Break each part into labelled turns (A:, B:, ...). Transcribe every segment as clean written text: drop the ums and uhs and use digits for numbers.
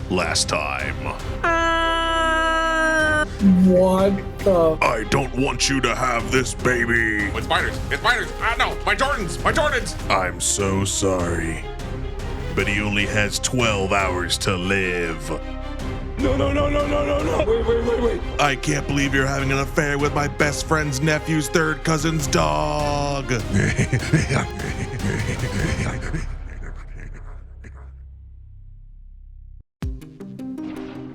A: last time.
B: What the?
A: I don't want you to have this baby.
C: It's spiders! It's spiders! Ah, no! My Jordans! My Jordans!
A: I'm so sorry. But he only has 12 hours to live.
B: No. Wait.
A: I can't believe you're having an affair with my best friend's nephew's third cousin's dog.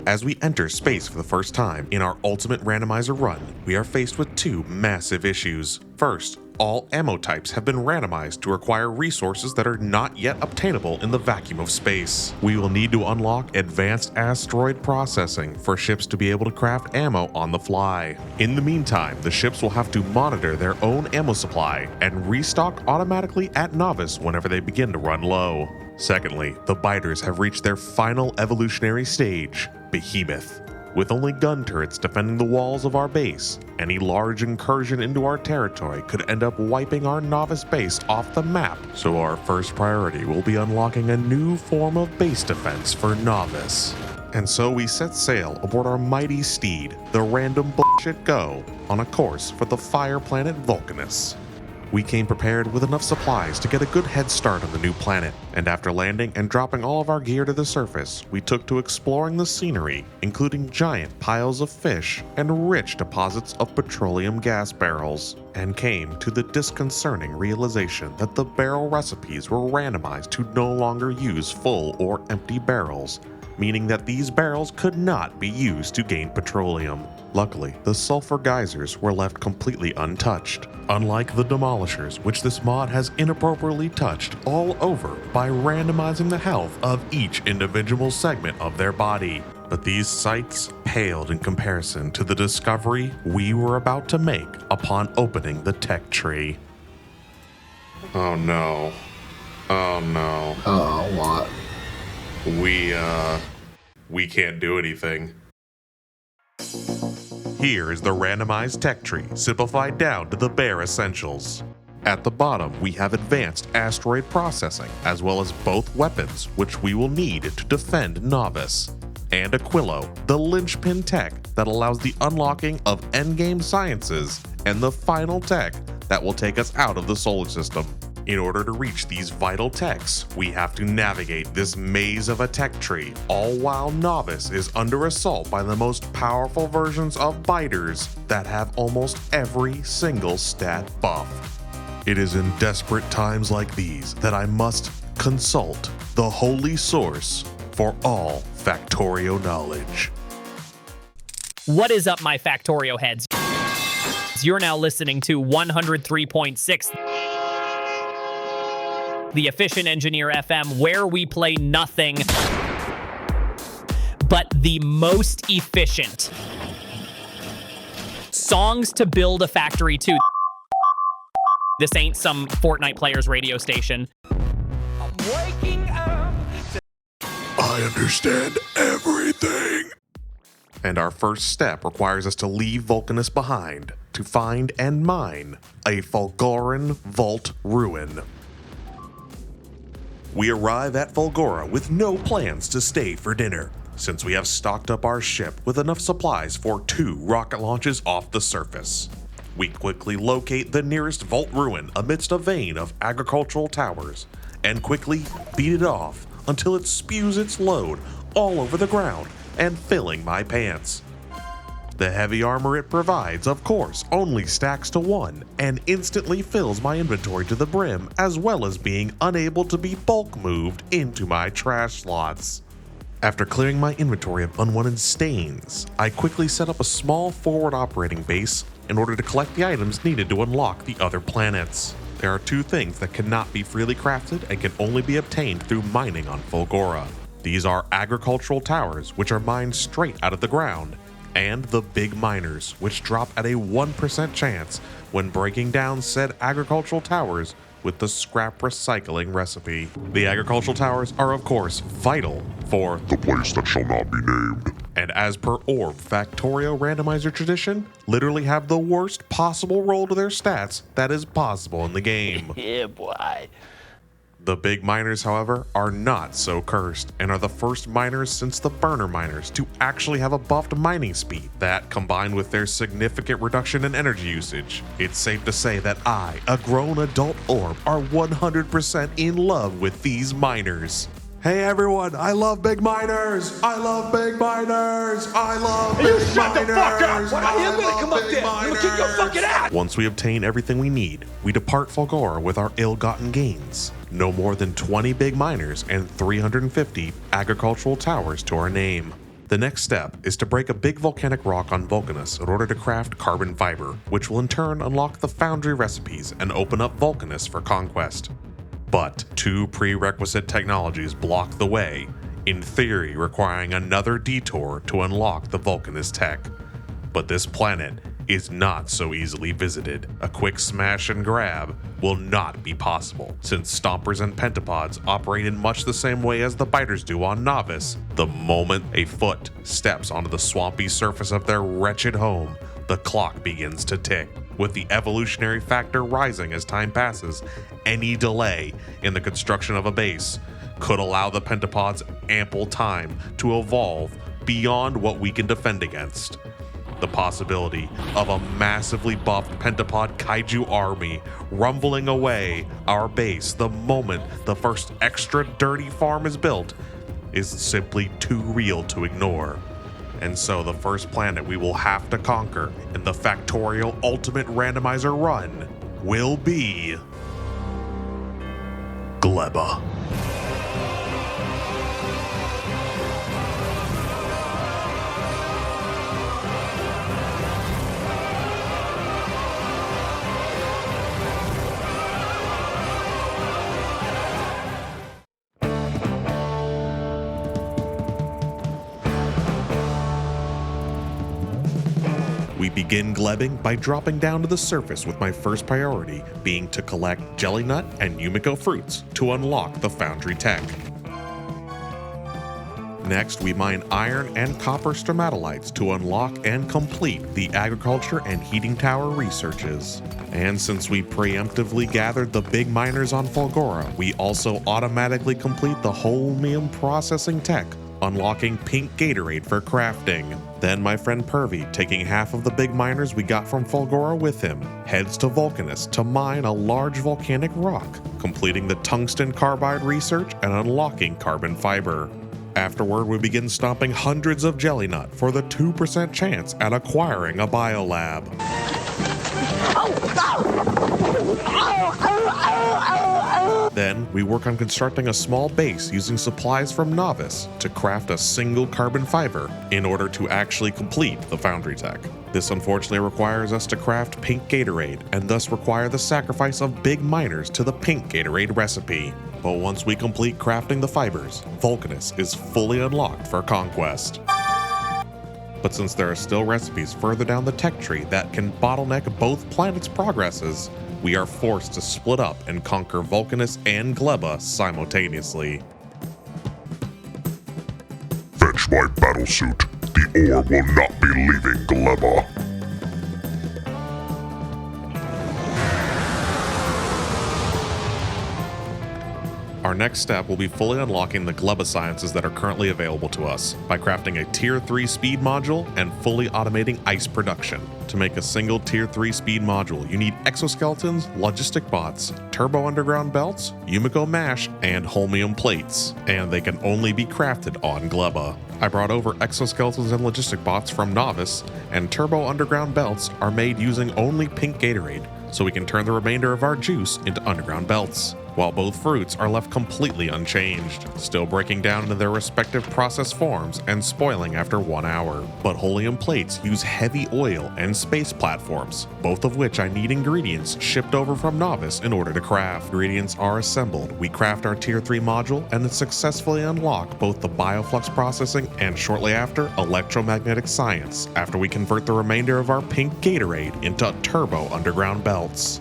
A: As we enter space for the first time in our ultimate randomizer run, we are faced with two massive issues. First, all ammo types have been randomized to require resources that are not yet obtainable in the vacuum of space. We will need to unlock advanced asteroid processing for ships to be able to craft ammo on the fly. In the meantime, the ships will have to monitor their own ammo supply and restock automatically at novice whenever they begin to run low. Secondly, the biters have reached their final evolutionary stage, Behemoth. With only gun turrets defending the walls of our base, any large incursion into our territory could end up wiping our novice base off the map, so our first priority will be unlocking a new form of base defense for novice. And so we set sail aboard our mighty steed, the Random Bullshit Go, on a course for the fire planet Vulcanus. We came prepared with enough supplies to get a good head start on the new planet, and after landing and dropping all of our gear to the surface, we took to exploring the scenery, including giant piles of fish and rich deposits of petroleum gas barrels, and came to the disconcerting realization that the barrel recipes were randomized to no longer use full or empty barrels, meaning that these barrels could not be used to gain petroleum. Luckily, the sulfur geysers were left completely untouched, unlike the demolishers, which this mod has inappropriately touched all over by randomizing the health of each individual segment of their body. But these sights paled in comparison to the discovery we were about to make upon opening the tech tree. Oh no. Oh no.
B: Oh, what?
A: We can't do anything. Here is the randomized tech tree, simplified down to the bare essentials. At the bottom, we have advanced asteroid processing, as well as both weapons, which we will need to defend Novice, and Aquilo, the linchpin tech that allows the unlocking of endgame sciences, and the final tech that will take us out of the solar system. In order to reach these vital techs, we have to navigate this maze of a tech tree, all while Novice is under assault by the most powerful versions of biters that have almost every single stat buff. It is in desperate times like these that I must consult the holy source for all Factorio knowledge.
D: What is up, my Factorio heads? You're now listening to 103.6. The Efficient Engineer FM, where we play nothing but the most efficient songs to build a factory to. This ain't some Fortnite player's radio station. I'm waking up.
A: I understand everything. And our first step requires us to leave Vulcanus behind to find and mine a Fulgoran vault ruin. We arrive at Fulgora with no plans to stay for dinner, since we have stocked up our ship with enough supplies for 2 rocket launches off the surface. We quickly locate the nearest vault ruin amidst a vein of agricultural towers, and quickly beat it off until it spews its load all over the ground and filling my pants. The heavy armor it provides, of course, only stacks to 1 and instantly fills my inventory to the brim, as well as being unable to be bulk moved into my trash slots. After clearing my inventory of unwanted stains, I quickly set up a small forward operating base in order to collect the items needed to unlock the other planets. There are 2 things that cannot be freely crafted and can only be obtained through mining on Fulgora. These are agricultural towers, which are mined straight out of the ground, and the big miners, which drop at a 1% chance when breaking down said agricultural towers with the scrap recycling recipe. The agricultural towers are of course vital for the place that shall not be named, and as per Orb Factorio randomizer tradition, literally have the worst possible roll to their stats that is possible in the game.
E: Yeah, boy.
A: The big miners, however, are not so cursed and are the first miners since the burner miners to actually have a buffed mining speed. That, combined with their significant reduction in energy usage, it's safe to say that I, a grown adult orb, are 100% in love with these miners. Hey everyone, I love big miners! I love big miners! I love big miners!
E: Shut the fuck up! I am gonna come up there! I'm gonna kick your fucking ass!
A: Once we obtain everything we need, we depart Fulgoran with our ill-gotten gains. No more than 20 big miners and 350 agricultural towers to our name. The next step is to break a big volcanic rock on Vulcanus in order to craft carbon fiber, which will in turn unlock the foundry recipes and open up Vulcanus for conquest. But two prerequisite technologies block the way, in theory requiring another detour to unlock the Vulcanus tech. But this planet is not so easily visited. A quick smash and grab will not be possible, since Stompers and Pentapods operate in much the same way as the biters do on Novice. The moment a foot steps onto the swampy surface of their wretched home, the clock begins to tick. With the evolutionary factor rising as time passes, any delay in the construction of a base could allow the Pentapods ample time to evolve beyond what we can defend against. The possibility of a massively buffed Pentapod kaiju army rumbling away our base the moment the first extra dirty farm is built is simply too real to ignore. And so the first planet we will have to conquer in the Factorio Ultimate Randomizer run will be Gleba. We begin Glebbing by dropping down to the surface with my first priority being to collect jelly nut and Yumiko fruits to unlock the foundry tech. Next, we mine iron and copper stromatolites to unlock and complete the agriculture and heating tower researches. And since we preemptively gathered the big miners on Fulgoran, we also automatically complete the holmium processing tech, unlocking pink Gatorade for crafting. Then my friend Pervy, taking half of the big miners we got from Fulgoran with him, heads to Vulcanus to mine a large volcanic rock, completing the tungsten carbide research and unlocking carbon fiber. Afterward, we begin stomping hundreds of jelly nut for the 2% chance at acquiring a biolab. Then, we work on constructing a small base using supplies from Novice to craft a single carbon fiber in order to actually complete the foundry tech. This unfortunately requires us to craft pink Gatorade and thus require the sacrifice of big miners to the pink Gatorade recipe. But once we complete crafting the fibers, Vulcanus is fully unlocked for conquest. But since there are still recipes further down the tech tree that can bottleneck both planets' progresses, we are forced to split up and conquer Vulcanus and Gleba simultaneously.
F: Fetch my battlesuit. The orb will not be leaving Gleba.
A: Our next step will be fully unlocking the Gleba sciences that are currently available to us by crafting a Tier 3 speed module and fully automating ice production. To make a single Tier 3 speed module, you need exoskeletons, logistic bots, turbo underground belts, Yumiko mash, and holmium plates, and they can only be crafted on Gleba. I brought over exoskeletons and logistic bots from Novice, and turbo underground belts are made using only pink Gatorade, so we can turn the remainder of our juice into underground belts, while both fruits are left completely unchanged, still breaking down into their respective process forms and spoiling after 1 hour. But Holium plates use heavy oil and space platforms, both of which I need ingredients shipped over from Novice in order to craft. Ingredients are assembled, we craft our Tier 3 module, and then successfully unlock both the bioflux processing and shortly after electromagnetic science, after we convert the remainder of our pink Gatorade into turbo underground belts.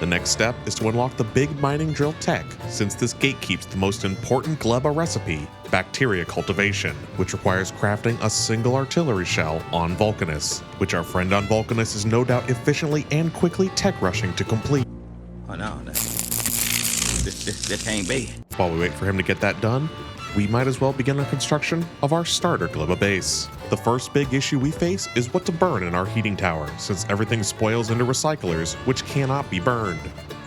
A: The next step is to unlock the big mining drill tech, since this gatekeeps the most important Gleba recipe, bacteria cultivation, which requires crafting a single artillery shell on Vulcanus, which our friend on Vulcanus is no doubt efficiently and quickly tech rushing to complete.
E: Oh no, this This can't be.
A: While we wait for him to get that done, we might as well begin the construction of our starter Gleba base. The first big issue we face is what to burn in our heating tower, since everything spoils into recyclers, which cannot be burned.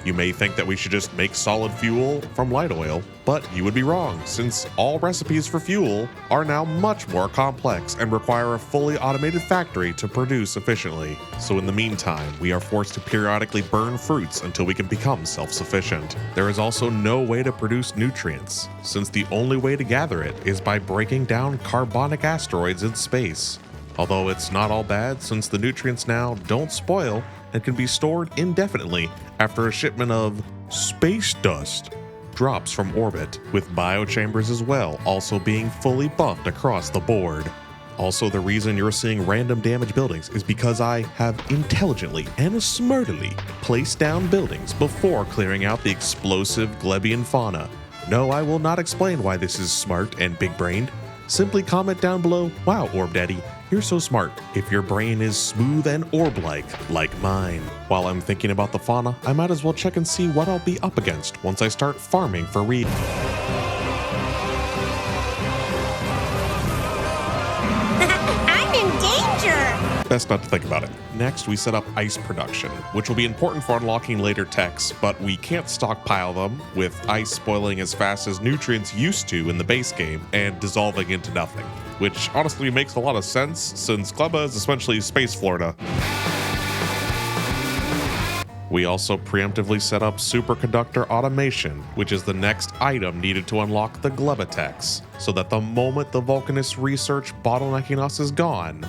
A: You may think that we should just make solid fuel from light oil, but you would be wrong, since all recipes for fuel are now much more complex and require a fully automated factory to produce efficiently. So in the meantime, we are forced to periodically burn fruits until we can become self-sufficient. There is also no way to produce nutrients, since the only way to gather it is by breaking down carbonic asteroids in space. Although it's not all bad, since the nutrients now don't spoil and can be stored indefinitely after a shipment of space dust drops from orbit, with biochambers as well also being fully buffed across the board. Also, the reason you're seeing random damaged buildings is because I have intelligently and smartly placed down buildings before clearing out the explosive Glebian fauna. No, I will not explain why this is smart and big-brained. Simply comment down below, "Wow, Orb Daddy, you're so smart," if your brain is smooth and orb-like mine. While I'm thinking about the fauna, I might as well check and see what I'll be up against once I start farming for reed.
G: I'm in danger!
A: Best not to think about it. Next, we set up ice production, which will be important for unlocking later techs, but we can't stockpile them, with ice spoiling as fast as nutrients used to in the base game and dissolving into nothing, which honestly makes a lot of sense since Gleba is essentially space Florida. We also preemptively set up superconductor automation, which is the next item needed to unlock the Gleba techs, so that the moment the Vulcanus research bottlenecking us is gone,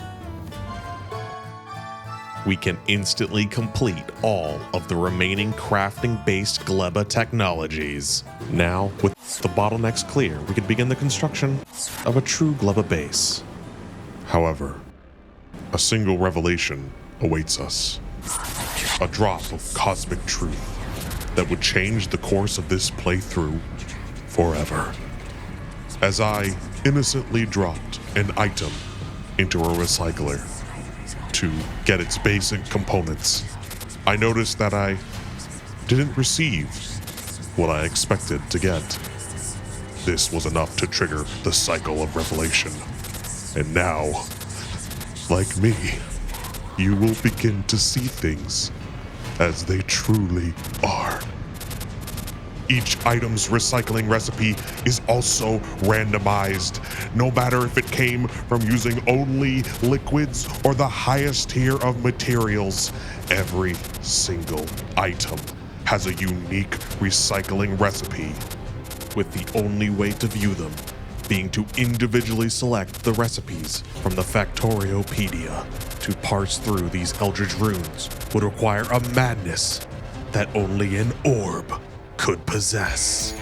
A: we can instantly complete all of the remaining crafting-based Gleba technologies. Now, with the bottlenecks clear, we can begin the construction of a true Gleba base. However, a single revelation awaits us. A drop of cosmic truth that would change the course of this playthrough forever. As I innocently dropped an item into a recycler to get its basic components, I noticed that I didn't receive what I expected to get. This was enough to trigger the cycle of revelation. And now, like me, you will begin to see things as they truly are. Each item's recycling recipe is also randomized, no matter if it came from using only liquids or the highest tier of materials. Every single item has a unique recycling recipe, with the only way to view them being to individually select the recipes from the Factoriopedia. To parse through these eldritch runes would require a madness that only an orb could possess.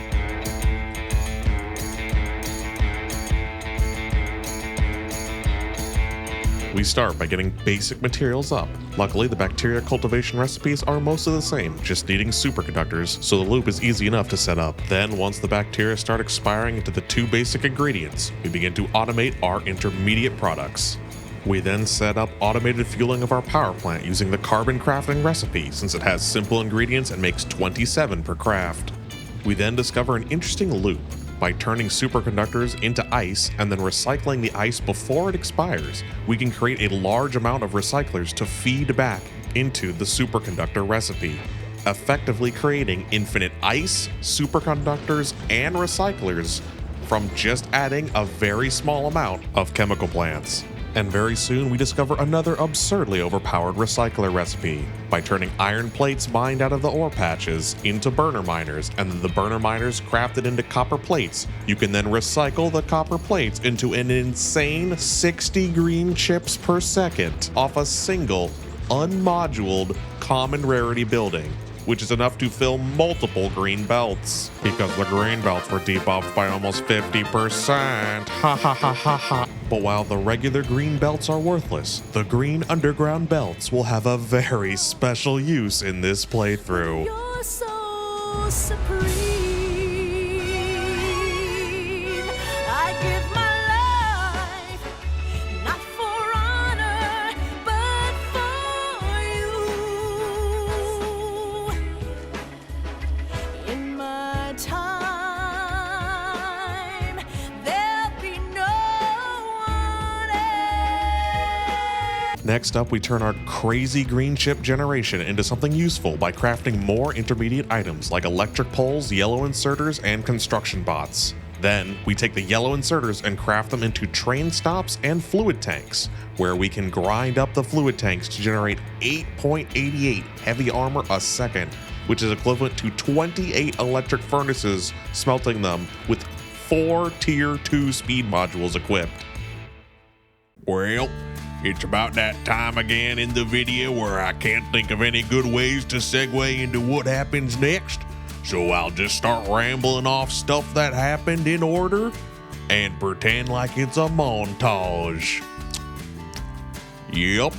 A: We start by getting basic materials up. Luckily, the bacteria cultivation recipes are mostly the same, just needing superconductors, so the loop is easy enough to set up. Then, once the bacteria start expiring into the two basic ingredients, we begin to automate our intermediate products. We then set up automated fueling of our power plant using the carbon crafting recipe, since it has simple ingredients and makes 27 per craft. We then discover an interesting loop. By turning superconductors into ice and then recycling the ice before it expires, we can create a large amount of recyclers to feed back into the superconductor recipe, effectively creating infinite ice, superconductors, and recyclers from just adding a very small amount of chemical plants. And very soon we discover another absurdly overpowered recycler recipe by turning iron plates mined out of the ore patches into burner miners, and then the burner miners crafted into copper plates. You can then recycle the copper plates into an insane 60 green chips per second off a single unmoduled common rarity building, which is enough to fill multiple green belts, because the green belts were debuffed by almost 50%. Ha ha ha ha ha. But while the regular green belts are worthless, the green underground belts will have a very special use in this playthrough.
G: You're so supreme. I give my life, not for honor, but for you. In my
A: Next up, we turn our crazy green chip generation into something useful by crafting more intermediate items like electric poles, yellow inserters, and construction bots. Then, we take the yellow inserters and craft them into train stops and fluid tanks, where we can grind up the fluid tanks to generate 8.88 heavy armor a second, which is equivalent to 28 electric furnaces, smelting them with 4 Tier 2 speed modules equipped.
C: Well, it's about that time again in the video where I can't think of any good ways to segue into what happens next. So I'll just start rambling off stuff that happened in order and pretend like it's a montage. Yep.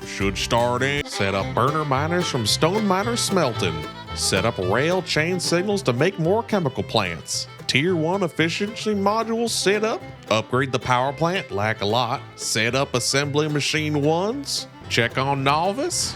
C: Should start in.
A: Set up burner miners from stone miners smelting. Set up rail chain signals to make more chemical plants. Tier 1 efficiency modules set up. Upgrade the power plant, lack a lot. Set up assembly machine 1s. Check on novice.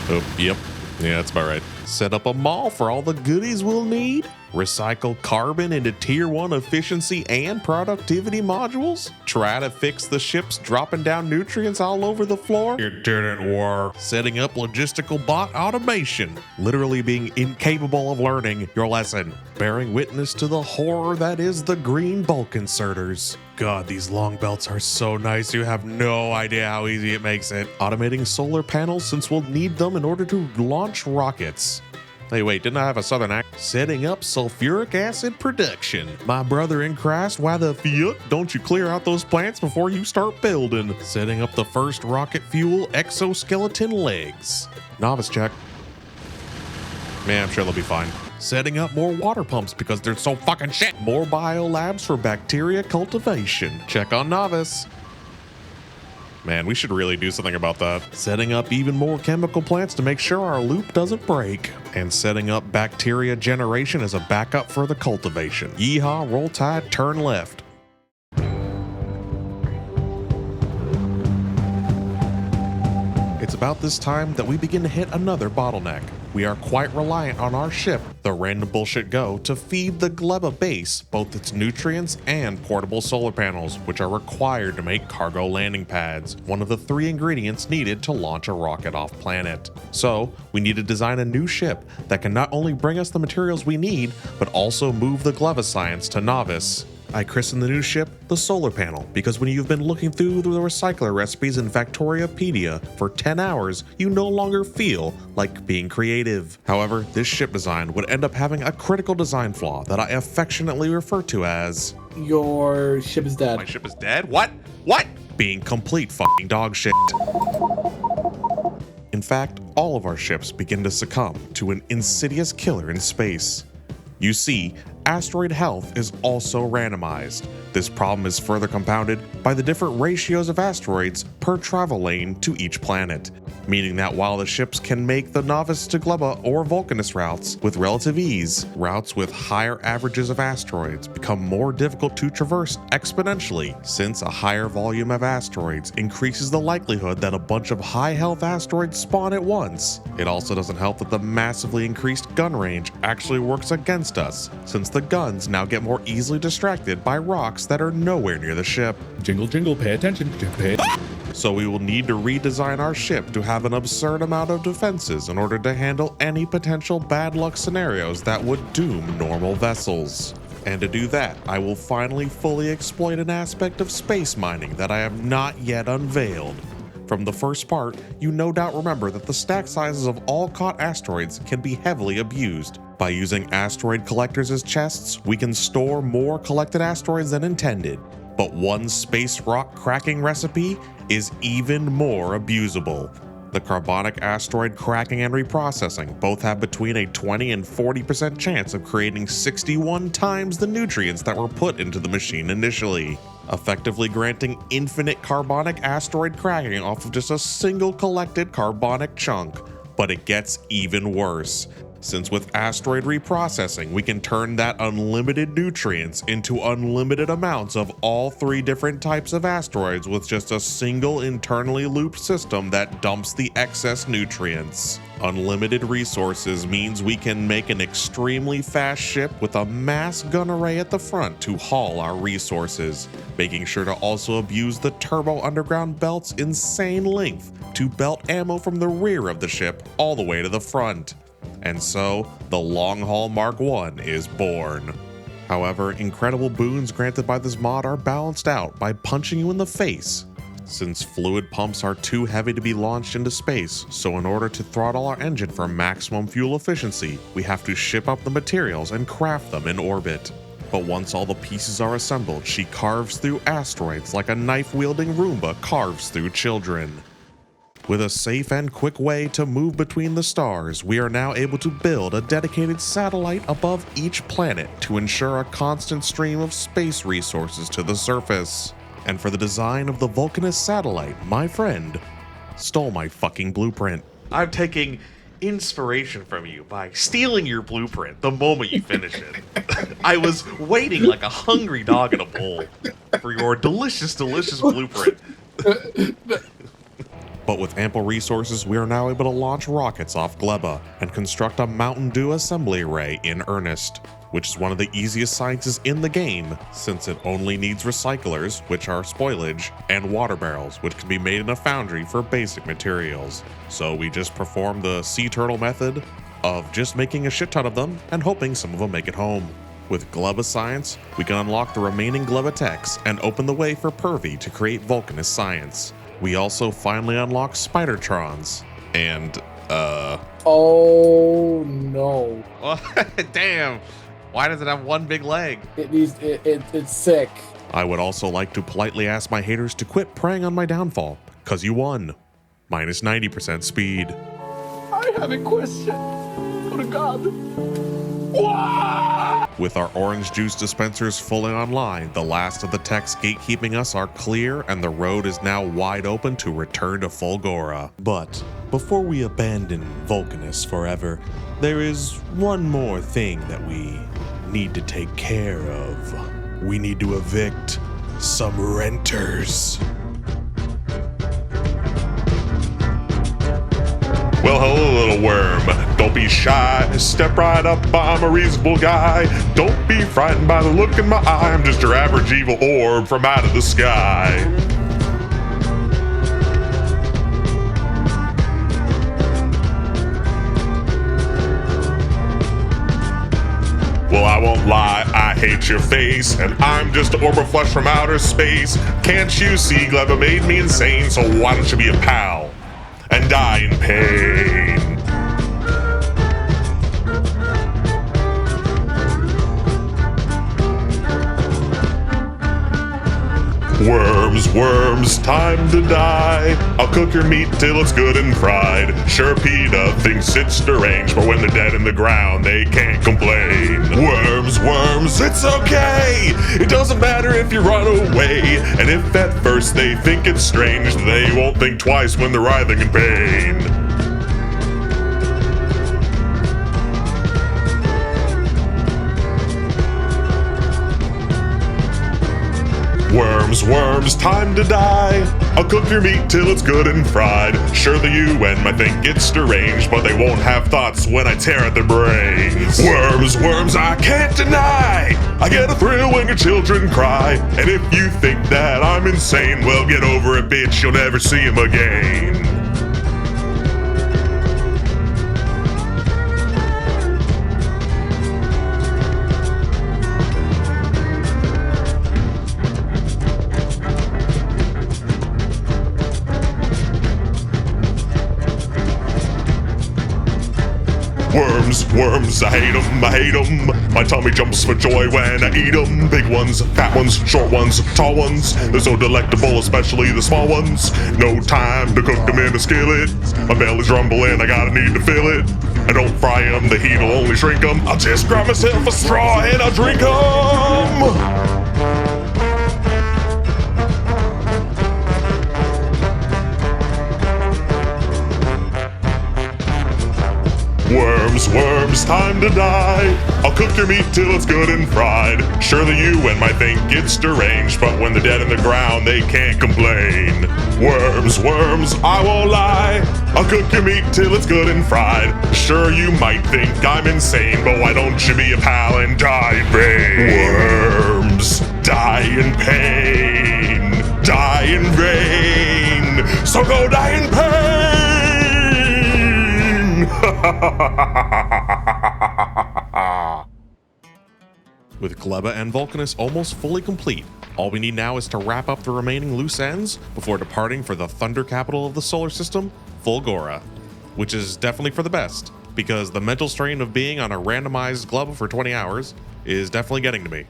A: Oh, yep. Yeah, that's about right. Set up a mall for all the goodies we'll need. Recycle carbon into Tier 1 efficiency and productivity modules. Try to fix the ships dropping down nutrients all over the floor.
C: It didn't work.
A: Setting up logistical bot automation. Literally being incapable of learning your lesson. Bearing witness to the horror that is the green bulk inserters. God, these long belts are so nice. You have no idea how easy it makes it. Automating solar panels since we'll need them in order to launch rockets. Hey, wait, didn't I have a southern accent? Setting up sulfuric acid production. My brother in Christ, why the fuck don't you clear out those plants before you start building? Setting up the first rocket fuel exoskeleton legs. Novice check. Man, I'm sure they'll be fine. Setting up more water pumps because they're so fucking shit. More biolabs for bacteria cultivation. Check on novice. Man, we should really do something about that. Setting up even more chemical plants to make sure our loop doesn't break. And setting up bacteria generation as a backup for the cultivation. Yeehaw, roll tide, turn left. It's about this time that we begin to hit another bottleneck. We are quite reliant on our ship, the Random Bullshit Go, to feed the Gleba base both its nutrients and portable solar panels, which are required to make cargo landing pads, one of the 3 ingredients needed to launch a rocket off planet. So, we need to design a new ship that can not only bring us the materials we need, but also move the Gleba science to novice. I christened the new ship the Solar Panel because when you've been looking through the recycler recipes in Factoriopedia for 10 hours, you no longer feel like being creative. However, this ship design would end up having a critical design flaw that I affectionately refer to as...
B: Your ship is dead.
C: My ship is dead? What? What?
A: Being complete fucking dog shit. In fact, all of our ships begin to succumb to an insidious killer in space. You see, asteroid health is also randomized. This problem is further compounded by the different ratios of asteroids per travel lane to each planet, meaning that while the ships can make the novice to Gleba or Vulcanus routes with relative ease, routes with higher averages of asteroids become more difficult to traverse exponentially, since a higher volume of asteroids increases the likelihood that a bunch of high health asteroids spawn at once. It also doesn't help that the massively increased gun range actually works against us, since the guns now get more easily distracted by rocks that are nowhere near the ship.
E: Jingle, jingle, pay attention. Pay.
A: So we will need to redesign our ship to have an absurd amount of defenses in order to handle any potential bad luck scenarios that would doom normal vessels. And to do that, I will finally fully exploit an aspect of space mining that I have not yet unveiled. From the first part, you no doubt remember that the stack sizes of all caught asteroids can be heavily abused. By using asteroid collectors as chests, we can store more collected asteroids than intended. But one space rock cracking recipe is even more abusable. The carbonic asteroid cracking and reprocessing both have between a 20 and 40% chance of creating 61 times the nutrients that were put into the machine initially, effectively granting infinite carbonic asteroid cracking off of just a single collected carbonic chunk. But it gets even worse. since with asteroid reprocessing, we can turn that unlimited nutrients into unlimited amounts of all 3 different types of asteroids with just a single internally looped system that dumps the excess nutrients. Unlimited resources means we can make an extremely fast ship with a mass gun array at the front to haul our resources, making sure to also abuse the turbo underground belt's insane length to belt ammo from the rear of the ship all the way to the front. And so, the Long Haul Mark I is born. However, incredible boons granted by this mod are balanced out by punching you in the face, since fluid pumps are too heavy to be launched into space, so in order to throttle our engine for maximum fuel efficiency, we have to ship up the materials and craft them in orbit. But once all the pieces are assembled, she carves through asteroids like a knife-wielding Roomba carves through children. With a safe and quick way to move between the stars, we are now able to build a dedicated satellite above each planet to ensure a constant stream of space resources to the surface. And for the design of the Vulcanus satellite, my friend stole my fucking blueprint. I'm taking inspiration from you by stealing your blueprint the moment you finish it. I was waiting like a hungry dog in a bowl for your delicious, delicious blueprint. But with ample resources, we are now able to launch rockets off Gleba and construct a Mountain Dew assembly array in earnest, which is one of the easiest sciences in the game, since it only needs recyclers, which are spoilage, and water barrels, which can be made in a foundry for basic materials. So we just perform the sea turtle method of just making a shit ton of them and hoping some of them make it home. With Gleba science, we can unlock the remaining Gleba techs and open the way for Pervy to create Vulcanus science. We also finally unlock Spidertrons, and,
B: Oh no.
A: damn, why does it have one big leg?
B: It's sick.
A: I would also like to politely ask my haters to quit preying on my downfall, cause you won. Minus 90% speed.
E: I have a question. For God.
A: With our orange juice dispensers fully online, the last of the techs gatekeeping us are clear and the road is now wide open to return to Fulgora. But before we abandon Vulcanus forever, there is one more thing that we need to take care of. We need to evict some renters.
F: Well, hello, little worm. Don't be shy. Step right up. I'm a reasonable guy. Don't be frightened by the look in my eye. I'm just your average evil orb from out of the sky. Well, I won't lie, I hate your face, and I'm just an orb of flesh from outer space. Can't you see, Gleba made me insane, so why don't you be a pal and die in pain? Worms, worms, time to die. I'll cook your meat till it's good and fried. Sure, PETA thinks it's deranged, but when they're dead in the ground, they can't complain. Worms, worms, it's okay. It doesn't matter if you run away. And if at first they think it's strange, they won't think twice when they're writhing in pain. Worms, worms, time to die. I'll cook your meat till it's good and fried. Sure, the UN might think it's deranged, but they won't have thoughts when I tear at their brains. Worms, worms, I can't deny. I get a thrill when your children cry. And if you think that I'm insane, well, get over it, bitch, you'll never see him again. Worms, worms, I hate 'em. My tummy jumps for joy when I eat 'em. Big ones, fat ones, short ones, tall ones. They're so delectable, especially the small ones. No time to cook them in a skillet. My belly's rumbling, I gotta need to fill it. I don't fry 'em, the heat'll only shrink 'em. I'll just grab myself a straw and I'll drink 'em. Worms, worms, it's time to die. I'll cook your meat till it's good and fried. Surely you and might think it's deranged, but when they're dead in the ground, they can't complain. Worms, worms, I won't lie. I'll cook your meat till it's good and fried. Sure, you might think I'm insane, but why don't you be a pal and die in vain? Worms, die in pain, die in vain. So go die in pain.
A: With Gleba and Vulcanus almost fully complete, all we need now is to wrap up the remaining loose ends before departing for the thunder capital of the solar system, Fulgoran, which is definitely for the best, because the mental strain of being on a randomized Gleba for 20 hours is definitely getting to me.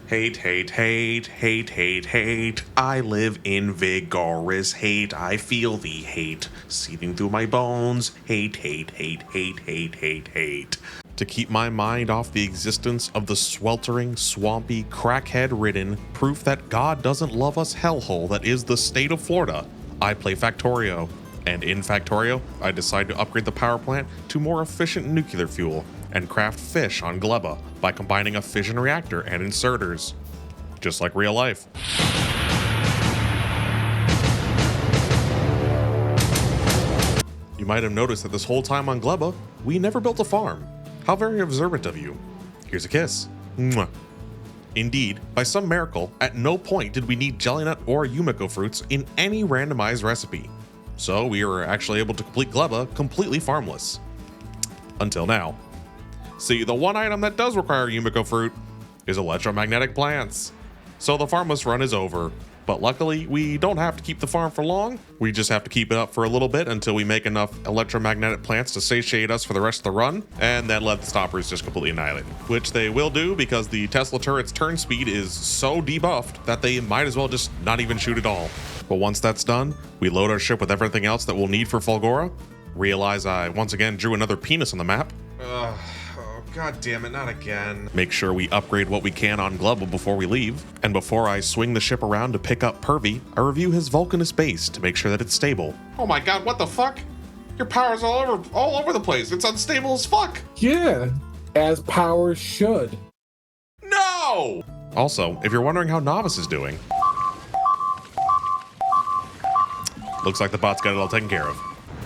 A: Hate, hate, hate, hate, hate, hate. I live in vigorous hate. I feel the hate seething through my bones. Hate, hate, hate, hate, hate, hate, hate. To keep my mind off the existence of the sweltering, swampy, crackhead-ridden proof that God doesn't love us hellhole that is the state of Florida, I play Factorio. And in Factorio, I decide to upgrade the power plant to more efficient nuclear fuel and craft fish on Gleba by combining a fission reactor and inserters. Just like real life. You might have noticed that this whole time on Gleba, we never built a farm. How very observant of you. Here's a kiss. Mwah. Indeed, by some miracle, at no point did we need jelly nut or Yumiko fruits in any randomized recipe. So we were actually able to complete Gleba completely farmless. Until now. See, the one item that does require Yumiko fruit is electromagnetic plants. So the farmless run is over. But luckily, we don't have to keep the farm for long. We just have to keep it up for a little bit until we make enough electromagnetic plants to satiate us for the rest of the run, and then let the stoppers just completely annihilate them. Which they will do because the Tesla turret's turn speed is so debuffed that they might as well just not even shoot at all. But once that's done, we load our ship with everything else that we'll need for Fulgoran. Realize I once again drew another penis on the map. God damn it, not again. Make sure we upgrade what we can on Gleba before we leave. And before I swing the ship around to pick up Pervy, I review his Vulcanus base to make sure that it's stable. Oh my god, what the fuck? Your power's all over the place. It's unstable as fuck.
B: Yeah, as power should.
A: No! Also, if you're wondering how Novice is doing, looks like the bot's got it all taken care of.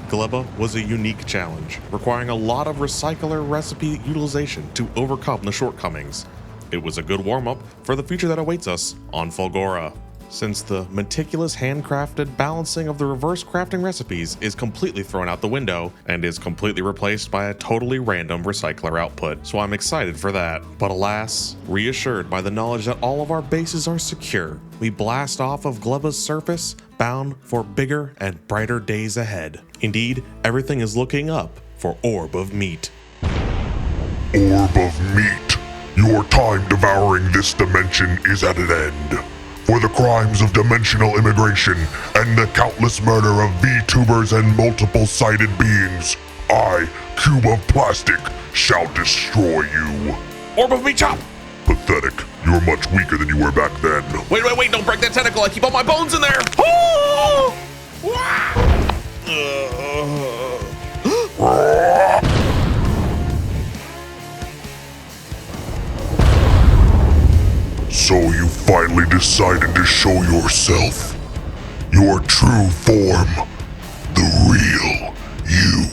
A: Gleba was a unique challenge, requiring a lot of recycler recipe utilization to overcome the shortcomings. It was a good warm-up for the future that awaits us on Fulgoran, since the meticulous handcrafted balancing of the reverse crafting recipes is completely thrown out the window and is completely replaced by a totally random recycler output, so I'm excited for that. But alas, reassured by the knowledge that all of our bases are secure, we blast off of Gleba's surface, bound for bigger and brighter days ahead. Indeed, everything is looking up for Orb of Meat.
F: Orb of Meat. Your time devouring this dimension is at an end. For the crimes of dimensional immigration and the countless murder of VTubers and multiple-sided beings, I, Cube of Plastic, shall destroy you.
A: Orb of Meat chop!
F: Pathetic. You're much weaker than you were back then.
A: Wait, don't break that tentacle. I keep all my bones in there. Oh!
F: So you finally decided to show yourself. Your true form. The real you.